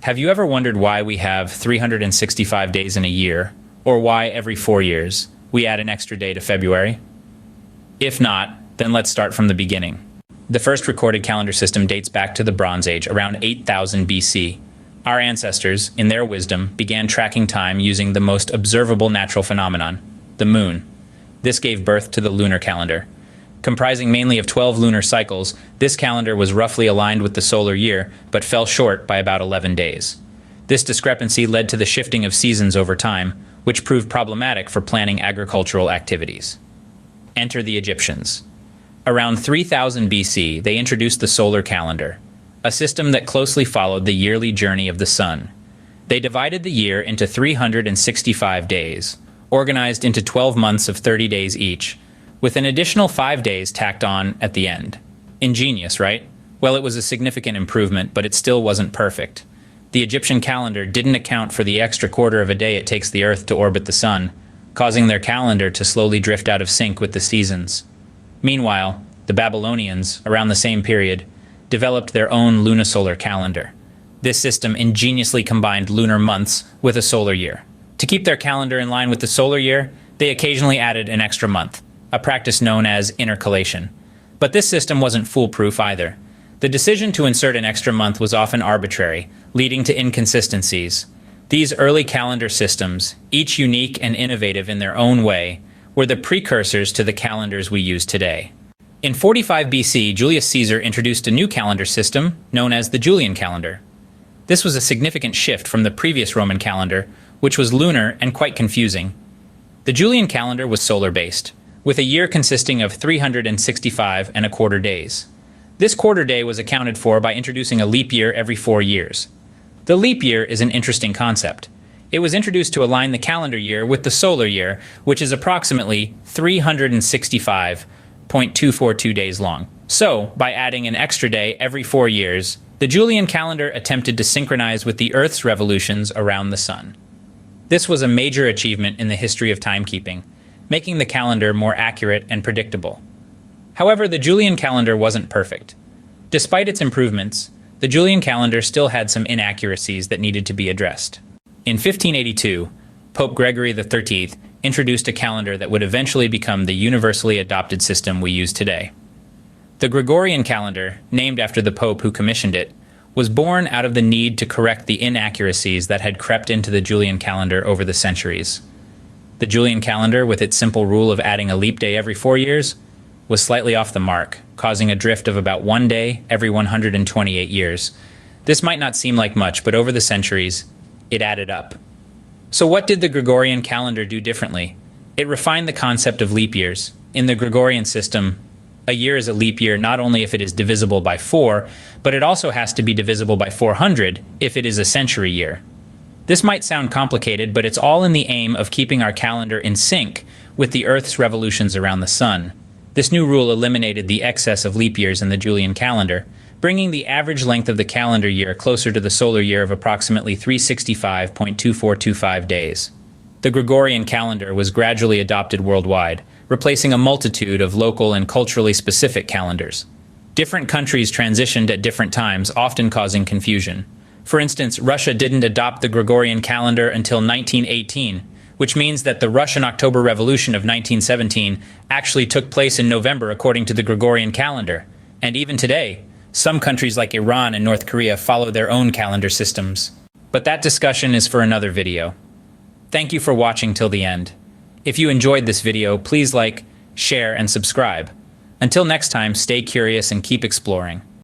Have you ever wondered why we have 365 days in a year, or why every 4 years we add an extra day to February? If not, then let's start from the beginning. The first recorded calendar system dates back to the Bronze Age, around 8000 BC. Our ancestors, in their wisdom, began tracking time using the most observable natural phenomenon, the moon. This gave birth to the lunar calendar. Comprising mainly of 12 lunar cycles, this calendar was roughly aligned with the solar year, but fell short by about 11 days. This discrepancy led to the shifting of seasons over time, which proved problematic for planning agricultural activities. Enter the Egyptians. Around 3000 BC, they introduced the solar calendar, a system that closely followed the yearly journey of the sun. They divided the year into 365 days, organized into 12 months of 30 days each, with an additional 5 days tacked on at the end. Ingenious, right? Well, it was a significant improvement, but it still wasn't perfect. The Egyptian calendar didn't account for the extra quarter of a day it takes the Earth to orbit the sun, causing their calendar to slowly drift out of sync with the seasons. Meanwhile, the Babylonians, around the same period, developed their own lunisolar calendar. This system ingeniously combined lunar months with a solar year. To keep their calendar in line with the solar year, they occasionally added an extra month, a practice known as intercalation. But this system wasn't foolproof either. The decision to insert an extra month was often arbitrary, leading to inconsistencies. These early calendar systems, each unique and innovative in their own way, were the precursors to the calendars we use today. In 45 BC, Julius Caesar introduced a new calendar system known as the Julian calendar. This was a significant shift from the previous Roman calendar, which was lunar and quite confusing. The Julian calendar was solar-based, with a year consisting of 365 and a quarter days. This quarter day was accounted for by introducing a leap year every 4 years. The leap year is an interesting concept. It was introduced to align the calendar year with the solar year, which is approximately 365.242 days long. So, by adding an extra day every 4 years, the Julian calendar attempted to synchronize with the Earth's revolutions around the sun. This was a major achievement in the history of timekeeping, making the calendar more accurate and predictable. However, the Julian calendar wasn't perfect. Despite its improvements, the Julian calendar still had some inaccuracies that needed to be addressed. In 1582, Pope Gregory XIII introduced a calendar that would eventually become the universally adopted system we use today. The Gregorian calendar, named after the Pope who commissioned it, was born out of the need to correct the inaccuracies that had crept into the Julian calendar over the centuries. The Julian calendar, with its simple rule of adding a leap day every 4 years, was slightly off the mark, causing a drift of about 1 day every 128 years. This might not seem like much, but over the centuries, it added up. So what did the Gregorian calendar do differently? It refined the concept of leap years. In the Gregorian system, a year is a leap year not only if it is divisible by 4, but it also has to be divisible by 400 if it is a century year. This might sound complicated, but it's all in the aim of keeping our calendar in sync with the Earth's revolutions around the sun. This new rule eliminated the excess of leap years in the Julian calendar, bringing the average length of the calendar year closer to the solar year of approximately 365.2425 days. The Gregorian calendar was gradually adopted worldwide, replacing a multitude of local and culturally specific calendars. Different countries transitioned at different times, often causing confusion. For instance, Russia didn't adopt the Gregorian calendar until 1918, which means that the Russian October Revolution of 1917 actually took place in November according to the Gregorian calendar. And even today, some countries like Iran and North Korea follow their own calendar systems. But that discussion is for another video. Thank you for watching till the end. If you enjoyed this video, please like, share, and subscribe. Until next time, stay curious and keep exploring.